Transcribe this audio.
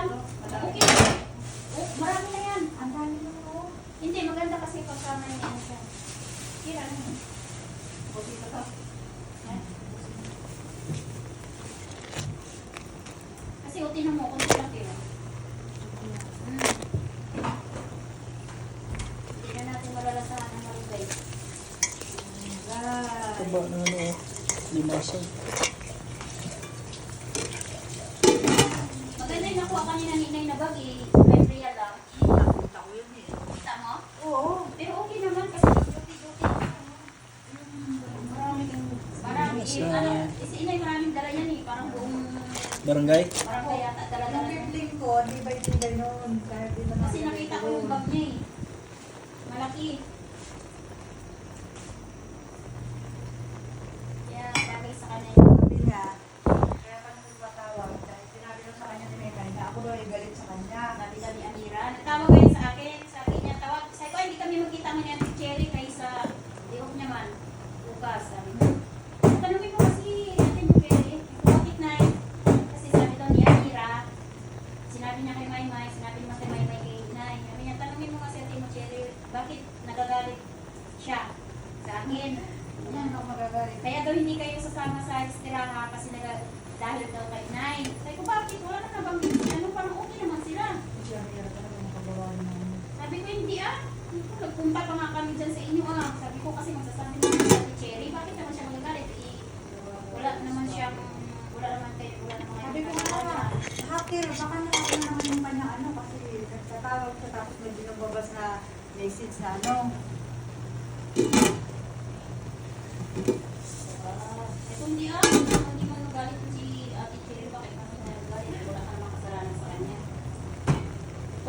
lang. Okay na. Oh, marami na yan. Ang dami mo, oh. Hindi, maganda kasi pagka may ano siya. Kira na. Buti ka to. Yan. Kasi utinan mo, kung lang kilo. Hindi na natin malalasahan ng malugay. Taba na ano, limasan. Maganda yung nakuha kanina ni Nay na bag eh. May real lang. Nakita ko yun eh. Kita mo? Oo. Pero okay naman kasi duty-duty. Marami kang... Marami Yes, eh. Ano, si Inay maraming dala yan eh. Parang buong Barangay? barangay yata dala Yung na. bibling ko, di ba yung gano'n? Kahit di naman Kasi nakita ko yung bag niya eh. Malaki. Kaya bagay sa kanya yun. Sabi niya, kaya pa nung matawag, dahil sinabi lang sa kanya ni Megan, na ako daw ay galit sa kanya. Sabi daw ni Amira. Nagtawag ngayon sa akin. Sabi niya, tawag. Sabi ko, hindi kami magkita mo ni Auntie Cherry kaysa diok niya man. Bukas. Sabi niya. Tanungin mo kasi natin yung Cherry. Bakit na kasi sabi daw ni Amira, sinabi niya kay Maymay, sinabi naman kay Maymay kay Inay. Sabi niya, tanungin mo kasi Ate mo Cherry, bakit nagagalit siya sa akin? Yan ako magagalit. Kaya daw hindi kayo sasama sa istiraha kasi dahil daw kay Inay. Sabi ko, bakit? Wala na nabanggit siya. Ano, parang okay naman sila. Siya kaya talaga makagawa namin. Sabi ko, hindi ah. Nagpunta pa nga kami dyan sa inyo ah. Sabi ko kasi magsasabi naman sa Ate Cherry, bakit naman siya magagalit? Eh, wala naman siyang, wala naman kayo, wala naman Sabi ko nga, hacker, baka na ako naman yung kanya ano, kasi nagtatawag siya tapos may binababas na message na ano.